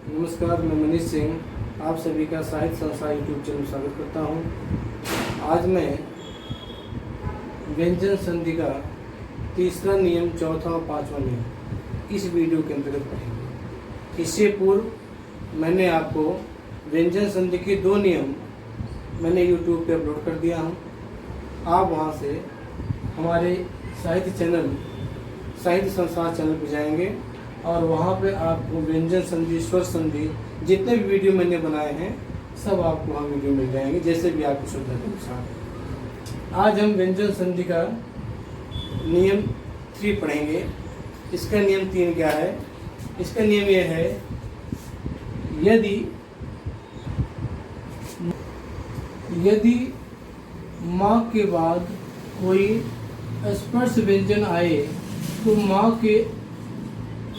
नमस्कार, मैं मनीष सिंह आप सभी का साहित्य संस्था यूट्यूब चैनल में स्वागत करता हूं। आज मैं व्यंजन संधि का तीसरा नियम, चौथा और पांचवा नियम इस वीडियो के अंतर्गत पढ़ेंगे। इससे पूर्व मैंने आपको व्यंजन संधि के 2 नियम मैंने यूट्यूब पे अपलोड कर दिया हूं। आप वहां से हमारे साहित्य संस्था चैनल पर जाएंगे और वहाँ पे आपको व्यंजन संधि, स्वर संधि, जितने भी वीडियो मैंने बनाए हैं सब आपको वहाँ वीडियो मिल जाएंगे, जैसे भी आपकी सुविधा के अनुसार। आज हम व्यंजन संधि का नियम 3 पढ़ेंगे। इसका नियम 3 क्या है? इसका नियम यह है, यदि माँ के बाद कोई स्पर्श व्यंजन आए तो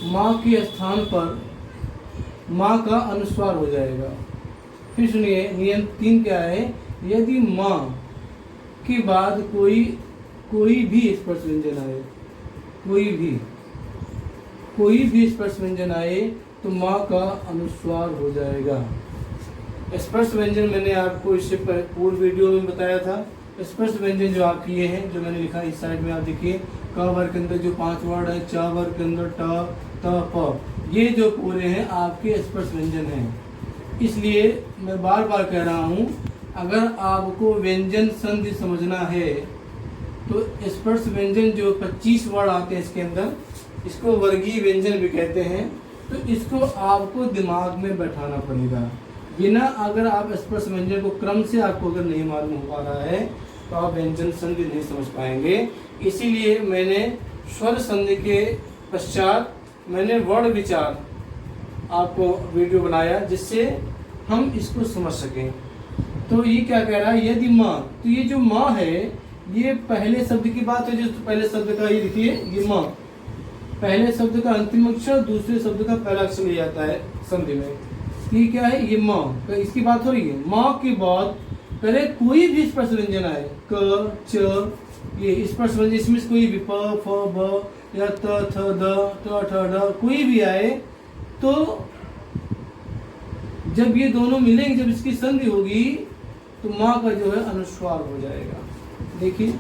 माँ के स्थान पर माँ का अनुस्वार हो जाएगा। फिर सुनिए, नियम 3 क्या है? यदि माँ के बाद कोई भी स्पर्श व्यंजन आए, कोई भी स्पर्श व्यंजन आए तो माँ का अनुस्वार हो जाएगा। स्पर्श व्यंजन मैंने आपको इससे पूर्व वीडियो में बताया था। स्पर्श व्यंजन जो आपके ये हैं, जो मैंने लिखा इस साइड में आप देखिए, क वर्ग के अंदर जो 5 वर्ड है, च वर्ग के अंदर ट, त, प, ये जो पूरे हैं आपके स्पर्श व्यंजन हैं। इसलिए मैं बार बार कह रहा हूँ, अगर आपको व्यंजन संधि समझना है तो स्पर्श व्यंजन जो 25 वर्ड आते हैं इसके अंदर, इसको वर्गीय व्यंजन भी कहते हैं, तो इसको आपको दिमाग में बैठाना पड़ेगा। बिना अगर आप स्पर्श व्यंजन को क्रम से आपको अगर नहीं मालूम हो पा रहा है तो आप व्यंजन संधि नहीं समझ पाएंगे। इसीलिए मैंने स्वर संधि के पश्चात मैंने वर्ण विचार आपको वीडियो बनाया, जिससे हम इसको समझ सकें। तो ये क्या कह रहा है? यदि माँ, तो ये जो माँ है ये पहले शब्द की बात है। जो पहले शब्द का ये देखिए, ये माँ, पहले शब्द का अंतिम अक्षर दूसरे शब्द का पहला अक्षर ले जाता है संधि में। ये क्या है? ये माँ, तो इसकी बात हो रही है। माँ के बाद पहले कोई भी स्पर्श व्यंजन आए, क, च, ये स्पर्श व्यंजन, इसमें कोई भी प, फ, ब या त, थ, द, ट, ठ, ड कोई भी आए तो जब ये दोनों मिलेंगे, जब इसकी संधि होगी तो माँ का जो है अनुस्वार हो जाएगा। देखिए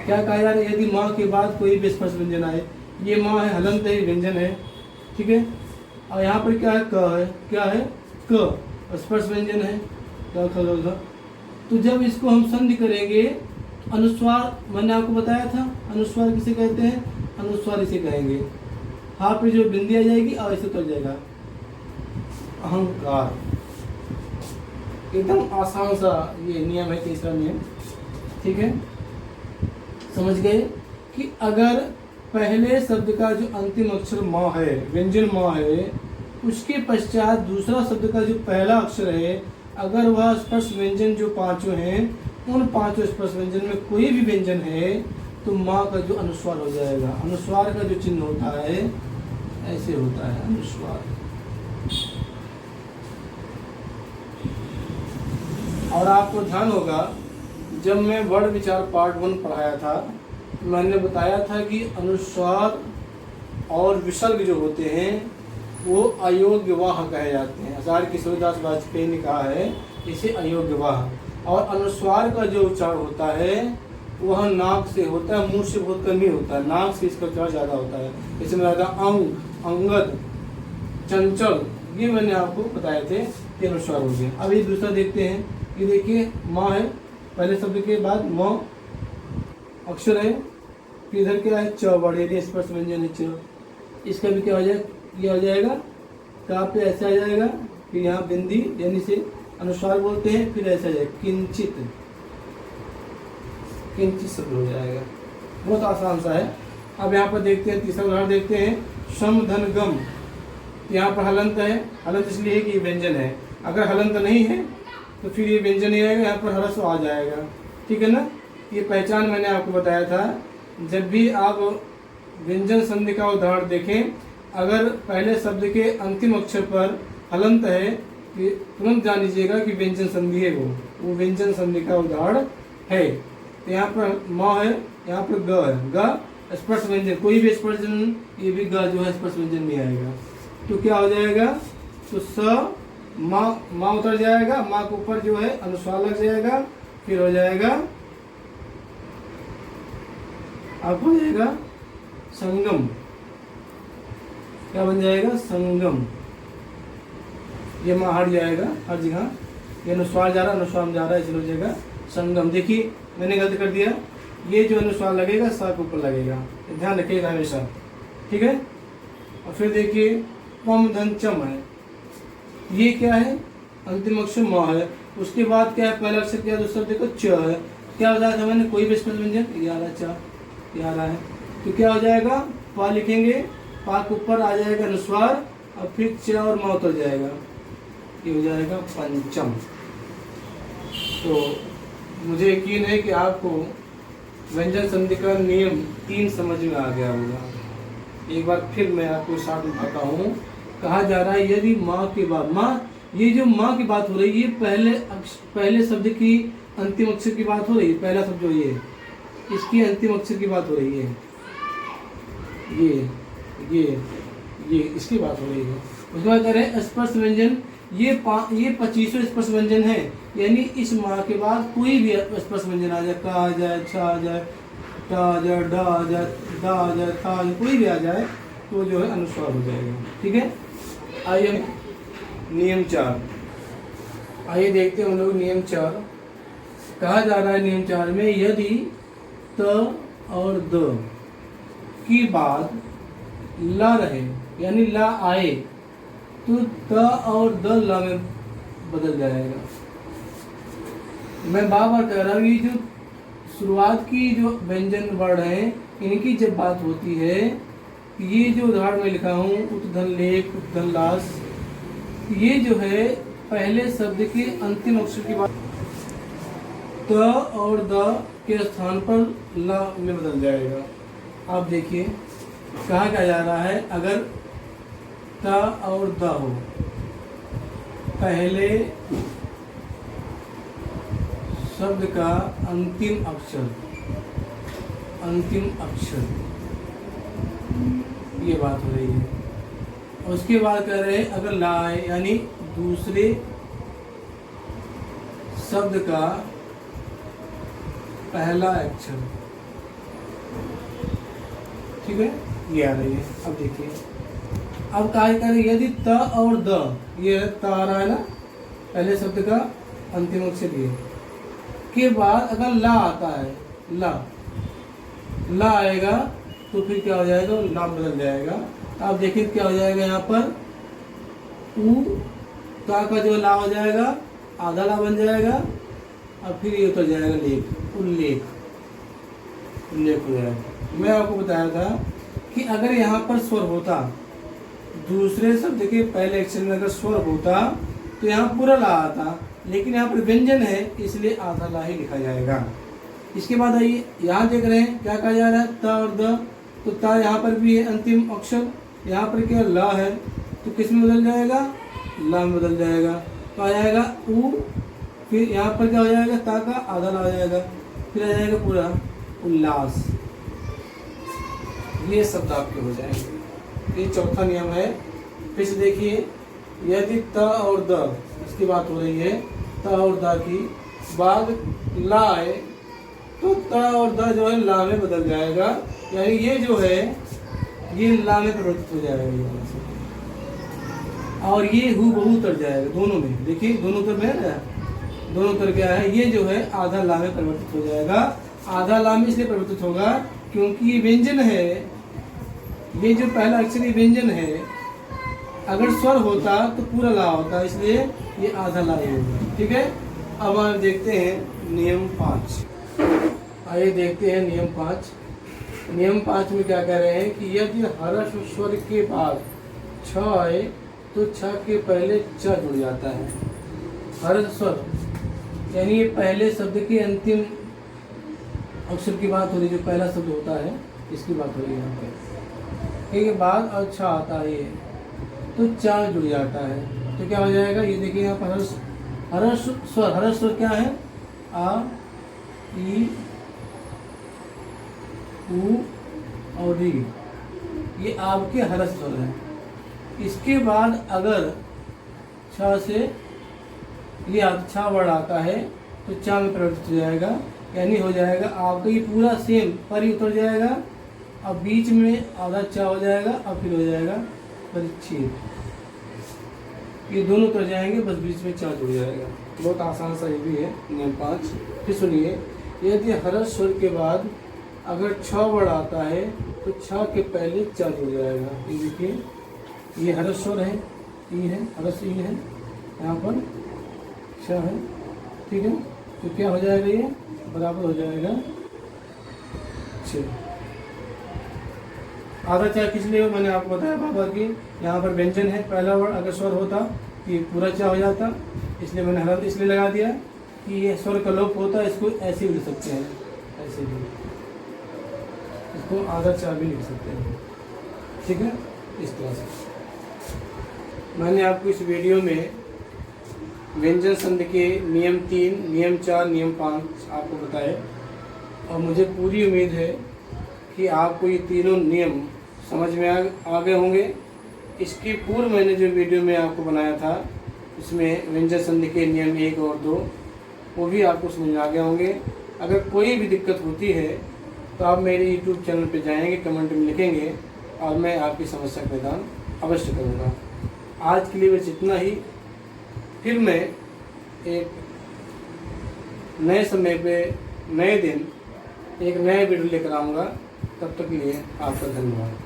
क्या कहा जा रहा है? यदि माँ के बाद कोई भी स्पर्श व्यंजन आए, ये माँ है, हलंत है, व्यंजन है, ठीक है। और यहाँ पर क्या है? क है, क्या है? क, स्पर्श व्यंजन है, क, ख, ग, घ। तो जब इसको हम संधि करेंगे, अनुस्वार मैंने आपको बताया था, अनुस्वार किसे कहते हैं? अनुस्वार इसे कहेंगे। हाँ पे जो बिंदी आ जाएगी और ऐसे उतर जाएगा, अहंकार। एकदम आसान सा ये नियम है, तीसरा नियम, ठीक है। समझ गए कि अगर पहले शब्द का जो अंतिम अक्षर माँ है, व्यंजन माँ है, उसके पश्चात दूसरा शब्द का जो पहला अक्षर है, अगर वह स्पर्श व्यंजन जो 5 हैं, उन 5 स्पर्श व्यंजन में कोई भी व्यंजन है तो माँ का जो अनुस्वार हो जाएगा। अनुस्वार का जो चिन्ह होता है ऐसे होता है, अनुस्वार। और आपको ध्यान होगा, जब मैं वर्ण विचार पार्ट 1 पढ़ाया था, मैंने बताया था कि अनुस्वार और विसर्ग जो होते हैं वो अयोग्यवाह कहे जाते हैं। आचार्य किशोरदास वाजपेयी ने कहा है इसे अयोग्यवाह। और अनुस्वार का जो उच्चारण होता है वह नाक से होता है, मुंह से बहुत कम ही होता है, नाक से इसका उच्चारण ज़्यादा होता है। इसमें ज़्यादा अंग, अंगद, चंचल, ये मैंने आपको बताए थे कि अनुस्वार हो गए। अब ये दूसरा देखते हैं। ये देखिए, माँ है, पहले शब्द के बाद माँ अक्षर है, फिर इधर क्या है? च वर्ड, यदि स्पर्श व्यंजन है च, इसका भी क्या हो जाएगा? ये हो जाएगा, का पे ऐसे आ जाएगा, फिर यहाँ बिंदी यानी से अनुस्वार बोलते हैं, फिर ऐसा जाएगा किंचित, किंचित शब्द हो जाएगा। बहुत आसान सा है। अब यहाँ पर देखते हैं, तीसरा उदाहरण देखते हैं, सम धन गम। यहाँ पर हलंत है, हलंत इसलिए है कि ये व्यंजन है। अगर हलंत नहीं है तो फिर ये व्यंजन नहीं आएगा, यहाँ पर हरस आ जाएगा, ठीक है ना। ये पहचान मैंने आपको बताया था। जब भी आप व्यंजन संधि का उदाहरण देखें, अगर पहले शब्द के अंतिम अक्षर पर हलंत है कि तुरंत जान लीजिएगा कि व्यंजन संधि है, वो व्यंजन संधि का उदाहरण है। तो यहाँ पर म है, यहाँ पर ग है, ग स्पर्श व्यंजन, कोई भी स्पर्श व्यंजन, ये भी ग जो है स्पर्श व्यंजन में आएगा। तो क्या हो जाएगा, तो स माँ उतर जाएगा, माँ के ऊपर जो है अनुस्वार लग जाएगा, फिर हो जाएगा आपको हो जाएगा संगम। क्या बन जाएगा, संगम। ये माँ हट जाएगा हर जगह, ये अनुस्वार जा रहा है, अनुस्वार में जा रहा है, इसलिए हो जाएगा संगम। देखिए मैंने गलत कर दिया, ये जो अनुस्वार लगेगा सा के ऊपर लगेगा, ध्यान रखिएगा हमेशा, ठीक है। और फिर देखिए पम धन चम है, ये क्या है, अंतिम अक्षर म है, उसके बाद क्या है, पहला अक्षर क्या है, दूसरा देखो च है। क्या हो जाएगा, मैंने कोई भी स्पेशल व्यंजन, ये आ रहा च, ये आ रहा है, तो क्या हो जाएगा, पा लिखेंगे, पा के ऊपर आ जाएगा अनुस्वार, और फिर च और म उतर जाएगा, ये हो जाएगा पंचम। तो मुझे यकीन है कि आपको व्यंजन संधि का नियम 3 समझ में आ गया होगा। एक बार फिर मैं आपको साथ बताता हूँ। कहा जा रहा है यदि माँ के बाद, माँ, ये जो माँ की बात हो रही है, ये पहले शब्द की अंतिम अक्षर की बात हो रही है, पहला शब्द जो ये इसकी अंतिम अक्षर की बात हो रही है, ये इसकी बात हो रही है। उसके बाद कह रहे हैं स्पर्श व्यंजन, ये 25 स्पर्श व्यंजन है, यानी इस माँ के बाद कोई भी स्पर्श व्यंजन आ जाए, का आ जाए, छ आ जाए, टा आ जाए, डा आ जाए, दा आ जाए, था आ जाए, कोई भी आ जाए तो जो है अनुस्वार हो जाएगा, ठीक है। आइए नियम 4, आइए देखते हैं हम लोग नियम 4। कहा जा रहा है नियम 4 में, यदि त और द की बाद ला रहे, यानी ला आए, तो त और द ला में बदल जाएगा। मैं बार बार कह रहा हूँ, ये जो शुरुआत की जो व्यंजन वर्ण है, इनकी जब बात होती है, ये जो उदाहरण में लिखा हूँ, उत्धन लेख, उत्धन लाश, ये जो है पहले शब्द के अंतिम अक्षर की बात, त और द के स्थान पर ला में बदल जाएगा। आप देखिए कहा क्या जा रहा है, अगर त और द हो, पहले शब्द का अंतिम अक्षर, ये बात हो रही है। उसके बाद कह रहे हैं अगर ला है, यानी दूसरे शब्द का पहला अक्षर, ठीक है, ये आ रही है। अब देखिए, अब क्या करें, यदि त और द, ये त आ रहा है ना, पहले शब्द का अंतिम अक्षर ये के बाद अगर ला आता है, ला आएगा, तो फिर क्या हो जाएगा, ला बदल जाएगा। आप देखिए क्या हो जाएगा, यहाँ पर उ ता का जो ला हो जाएगा, आधा ला बन जाएगा, और फिर ये उतर जाएगा लेख, उल्लेख हो जाएगा। मैं आपको बताया था कि अगर यहाँ पर स्वर होता, दूसरे शब्द के पहले अक्षर में अगर स्वर होता, तो यहाँ पूरा ला आता, लेकिन यहाँ पर व्यंजन है, इसलिए आधा ला ही लिखा जाएगा। इसके बाद आइए यहाँ देख रहे हैं क्या कहा जा रहा है, त और द, तो ता यहाँ पर भी है अंतिम अक्षर, यहाँ पर क्या ला है, तो किस में बदल जाएगा, ला में बदल जाएगा, तो आ जाएगा उ, फिर यहाँ पर क्या हो जाएगा, ता का आधा ला हो जाएगा, फिर आ जाएगा पूरा उल्लास। ये शब्द आपके हो जाएंगे। ये चौथा नियम है। फिर से देखिए, यदि त और द, इसकी बात हो रही है, त और द की बाद ला है, तो त और द जो है ला में बदल जाएगा, यानी ये जो है ये ला में परिवर्तित हो जाएगा, और ये हु बहु उतर जाएगा दोनों में। देखिए दोनों उतर में है, दोनों उतर क्या है, ये जो है आधा ला में परिवर्तित हो जाएगा। आधा ला में इसलिए परिवर्तित होगा क्योंकि ये व्यंजन है, ये जो पहला अक्षर ये व्यंजन है, अगर स्वर होता तो पूरा ला होता, इसलिए ये आधा ला ही होगा, ठीक है। अब हम देखते हैं नियम 5। आइए देखते हैं नियम 5। नियम 5 में क्या कह रहे हैं कि यदि हर्ष स्वर के बाद छ आए, तो छ के पहले च जुड़ जाता है। हर्ष स्वर यानी ये पहले शब्द के अंतिम अक्षर की बात हो रही है, जो पहला शब्द होता है इसकी बात हो रही है यहाँ पे, के बाद और छ आता है, ये तो चा जुड़ जाता है, तो क्या हो जाएगा, ये देखिए यहाँ पर हर्ष स्वर क्या है, आ ई उ और री, ये आपके हर्ष स्वर है, इसके बाद अगर छ से ये छ वर्ड आता है तो चा में परिवर्तित हो जाएगा, यानी हो जाएगा आपका ये पूरा सेम पर ही उतर जाएगा, अब बीच में आधा चा हो जाएगा, अब फिर हो जाएगा परिच्छेद, ये दोनों उतर जाएंगे, बस बीच में चा जुड़ जाएगा। बहुत आसान सा ये भी है नियम 5। फिर सुनिए, यदि हरस स्वर के बाद अगर छ वर्ड आता है तो छ के पहले चा जुड़ जाएगा। ये देखिए, ये हरस स्वर है, ई है, हरस ई है, यहाँ पर छ है, ठीक है, तो क्या हो जाएगा, ये बराबर हो जाएगा 6। आधा चा किस लिए मैंने आपको बताया बाबा की, यहाँ पर व्यंजन है, पहला वर्ड अगर स्वर होता ये पूरा चा हो जाता, इसलिए मैंने हरत इसलिए लगा दिया कि ये स्वर का लोप होता है, इसको ऐसे भी लिख सकते हैं, ऐसे भी, इसको आधा चा भी लिख सकते हैं, ठीक है। इस तरह से मैंने आपको इस वीडियो में व्यंजन संधि के नियम 3, नियम 4, नियम 5 आपको बताए, और मुझे पूरी उम्मीद है कि आपको ये तीनों नियम समझ में आ गए होंगे। इसके पूर्व मैंने जो वीडियो में आपको बनाया था उसमें व्यंजन संधि के नियम 1 और 2 वो भी आपको समझ में आ गए होंगे। अगर कोई भी दिक्कत होती है तो आप मेरे YouTube चैनल पे जाएंगे, कमेंट में लिखेंगे और मैं आपकी समस्या का निदान अवश्य करूँगा। आज के लिए बस इतना ही, फिर मैं एक नए समय पे नए दिन एक नए वीडियो लेकर आऊँगा। तब तक के लिए आपका धन्यवाद।